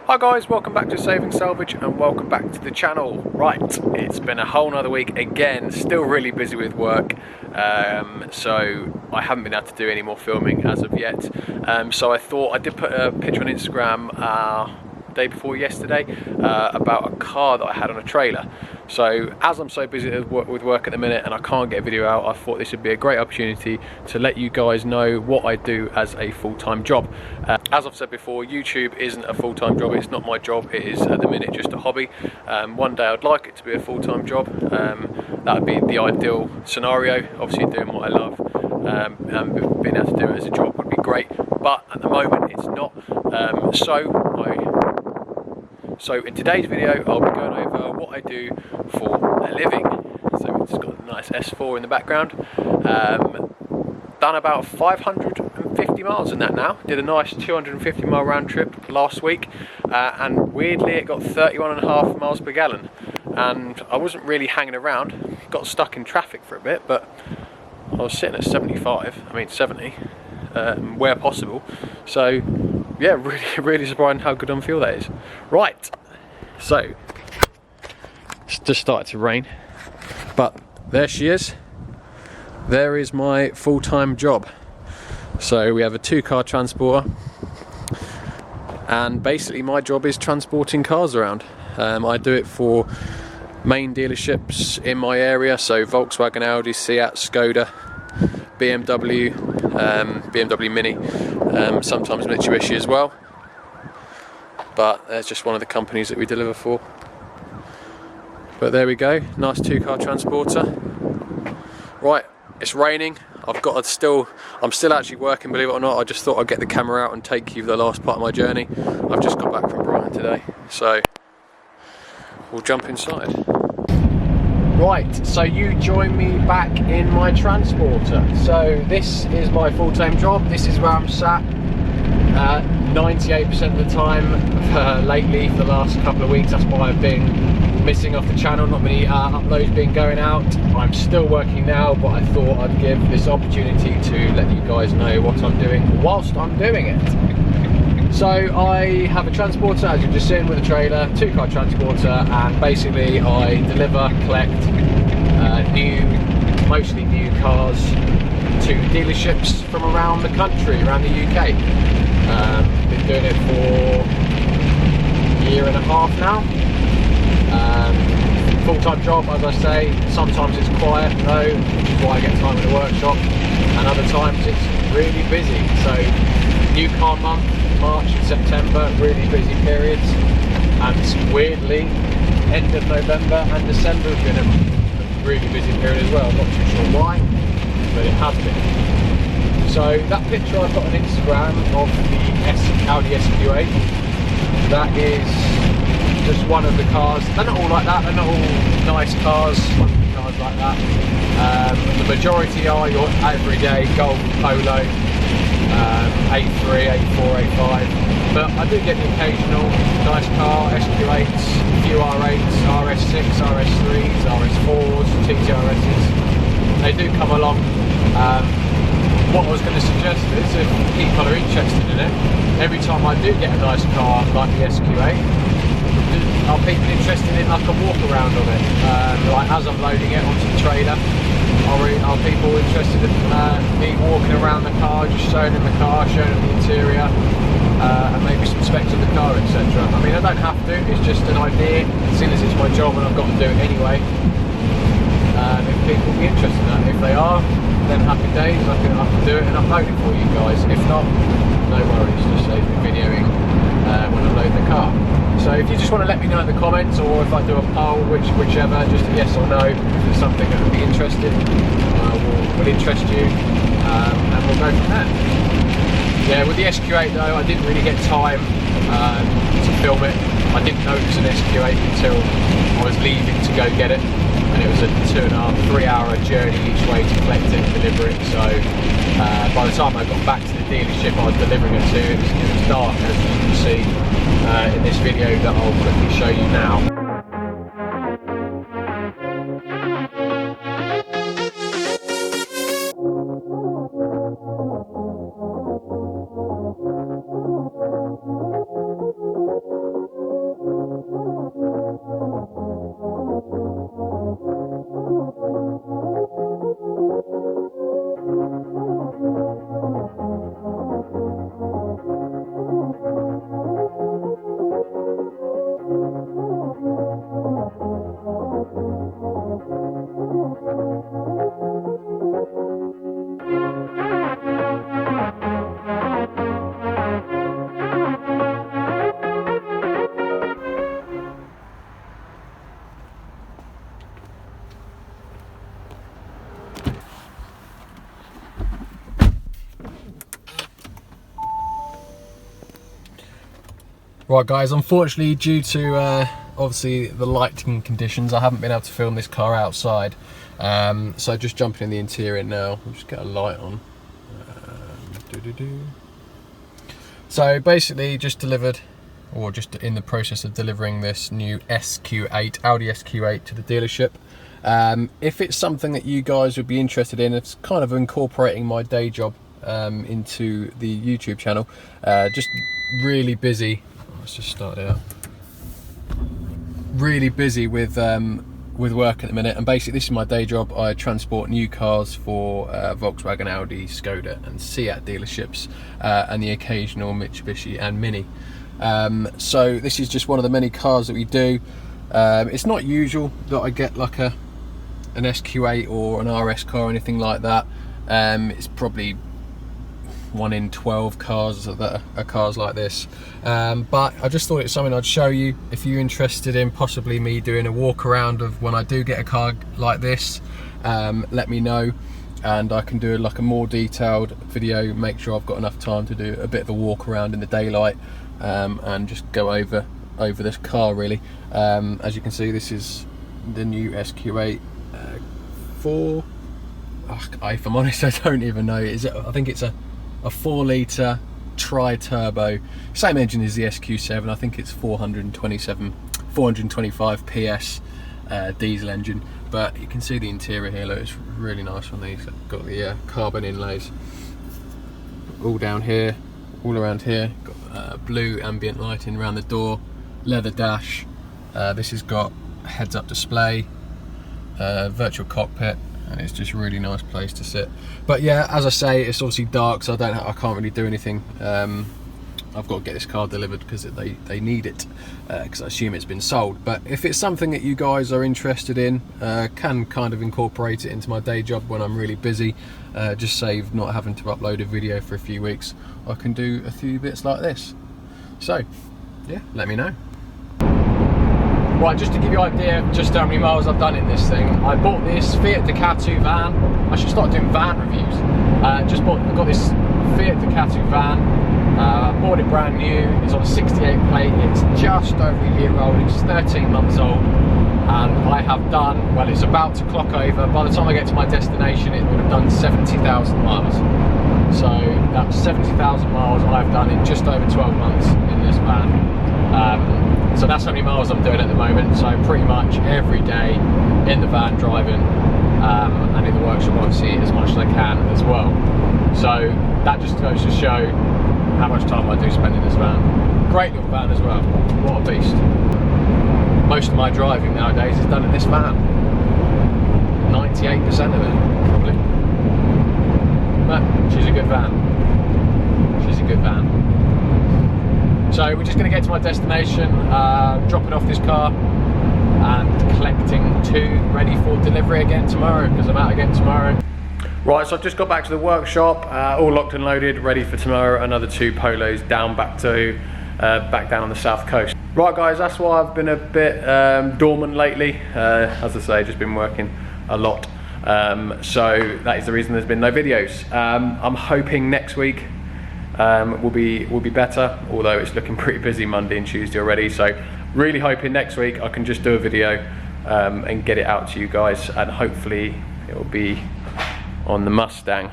Hi guys, welcome back to Saving Salvage and welcome back to the channel. Right, it's been a whole nother week again, still really busy with work, so I haven't been able to do any more filming as of yet. So I thought I did put a picture on Instagram day before yesterday about a car that I had on a trailer. So as I'm so busy with work at the minute and I can't get a video out, I thought this would be a great opportunity to let you guys know what I do as a full-time job. As I've said before, YouTube isn't a full-time job, it's not my job, it is at the minute just a hobby. One day I'd like it to be a full-time job. That would be the ideal scenario, obviously doing what I love, and being able to do it as a job would be great, but at the moment it's not. So in today's video I'll be going over what I do for a living. So we've just got a nice S4 in the background. Done about 550 miles in that now. Did a nice 250 mile round trip last week, and weirdly it got 31.5 miles per gallon. And I wasn't really hanging around, got stuck in traffic for a bit, but I was sitting at 70, where possible. So yeah, really surprising how good on fuel that is. Right, so it's just started to rain, but there she is. There is my full-time job. So we have a 2-car transporter, and basically my job is transporting cars around. I do it for main dealerships in my area, so Volkswagen, Audi, Seat, Skoda, BMW, BMW Mini, sometimes Mitsubishi as well, but there's just one of the companies that we deliver for. But there we go, nice 2-car transporter. Right, it's raining. I'm still actually working, believe it or not. I just thought I'd get the camera out and take you the last part of my journey. I've just got back from Brighton today, so we'll jump inside. Right, so you join me back in my transporter. So this is my full-time job. This is where I'm sat 98% of the time lately for the last couple of weeks. That's why I've been missing off the channel, not many uploads been going out. I'm still working now, but I thought I'd give this opportunity to let you guys know what I'm doing whilst I'm doing it. So I have a transporter, as you've just seen, with a trailer, 2-car transporter, and basically I deliver, collect mostly new cars to dealerships from around the country, around the UK. Been doing it for a year and a half now. Full-time job, as I say. Sometimes it's quiet though, which is why I get time in the workshop, and other times it's really busy. So new car month, March and September, really busy periods, and weirdly end of November and December have been a really busy period as well. I'm not too sure why, but it has been. So that picture I've got on Instagram of the Audi SQ8, that is just one of the cars. They're not all like that, they're not all nice cars, cars like that. The majority are your everyday Golf, Polo, A3, A4, A5, but I do get the occasional nice car, SQ8s, a few R8s, RS6, RS3s, RS4s, TTRSs. They do come along. What I was going to suggest is, if people are interested in it, every time I do get a nice car like the SQ8, are people interested in like a walk around on it? Like as I'm loading it onto the trailer, are people interested in me walking around the car, just showing them the car, showing them the interior, and maybe some specs of the car, etc. I mean, I don't have to, it's just an idea, seeing as it's my job and I've got to do it anyway. If people will be interested in that, if they are, then happy days, I can do it and upload it for you guys. If not, no worries, just save me videoing when I load the car. So if you just want to let me know in the comments, or if I do a poll, whichever, just a yes or no, if it's something that would be interested, will interest you, and we'll go from there. Yeah, with the SQ8 though, I didn't really get time to film it. I didn't notice an SQ8 until I was leaving to go get it, and it was a 2.5, 3 hour journey each way to collect it and deliver it. So by the time I got back to the dealership I was delivering it to, it was dark, as you can see in this video that I'll quickly show you now. Right guys, unfortunately due to obviously the lighting conditions, I haven't been able to film this car outside. So just jumping in the interior now. We'll just get a light on. So basically just delivered, or just in the process of delivering this new SQ8, Audi SQ8 to the dealership. If it's something that you guys would be interested in, it's kind of incorporating my day job into the YouTube channel. Just really busy. Let's just start it up. Really busy with work at the minute, and basically this is my day job. I transport new cars for Volkswagen, Audi, Skoda and Seat dealerships, and the occasional Mitsubishi and Mini. So this is just one of the many cars that we do. It's not usual that I get like an SQ8 or an RS car or anything like that. It's probably 1 in 12 cars that are cars like this, but I just thought it's something I'd show you. If you're interested in possibly me doing a walk around of when I do get a car like this, let me know, and I can do like a more detailed video, make sure I've got enough time to do a bit of a walk around in the daylight, and just go over this car really. As you can see, this is the new SQ8 if I'm honest, I don't even know. I think it's a 4-litre tri-turbo, same engine as the SQ7. I think it's 425 PS diesel engine, but you can see the interior here. Look, it's really nice on these. Got the carbon inlays all down here, all around here. Got blue ambient lighting around the door, leather dash. This has got heads-up display, virtual cockpit, and it's just a really nice place to sit. But yeah, as I say, it's obviously dark, so I can't really do anything. I've got to get this car delivered because they need it, because I assume it's been sold. But if it's something that you guys are interested in, can kind of incorporate it into my day job when I'm really busy, just save not having to upload a video for a few weeks, I can do a few bits like this. So yeah, let me know. Right, just to give you an idea of just how many miles I've done in this thing, I bought this Fiat Ducato van. I should start doing van reviews. I've got this Fiat Ducato van. Bought it brand new. It's on a 68 plate. It's just over a year old. It's 13 months old, and I have done, well, it's about to clock over. By the time I get to my destination, it would have done 70,000 miles. So that's 70,000 miles I've done in just over 12 months in this van. So that's how many miles I'm doing at the moment. So pretty much every day in the van driving, and in the workshop obviously as much as I can as well. So that just goes to show how much time I do spend in this van. Great little van as well. What a beast. Most of my driving nowadays is done in this van. 98% of it, probably. But she's a good van. She's a good van. So we're just going to get to my destination, dropping off this car and collecting 2 ready for delivery again tomorrow, because I'm out again tomorrow. Right, so I've just got back to the workshop, all locked and loaded, ready for tomorrow. Another 2 polos down back down on the south coast. Right guys, that's why I've been a bit dormant lately. As I say, just been working a lot. So that is the reason there's been no videos. I'm hoping next week will be better, although it's looking pretty busy Monday and Tuesday already. So really hoping next week I can just do a video and get it out to you guys, and hopefully it will be on the Mustang.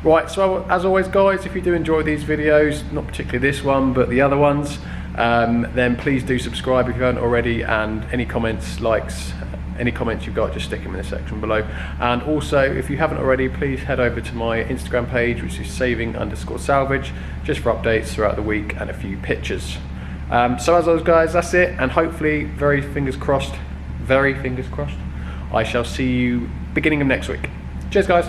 Right, so as always guys, if you do enjoy these videos, not particularly this one but the other ones, then please do subscribe if you haven't already, and any comments, likes, any comments you've got, just stick them in the section below. And also, if you haven't already, please head over to my Instagram page, which is saving_salvage, just for updates throughout the week and a few pictures. So as always guys, that's it, and hopefully, very fingers crossed, I shall see you beginning of next week. Cheers guys.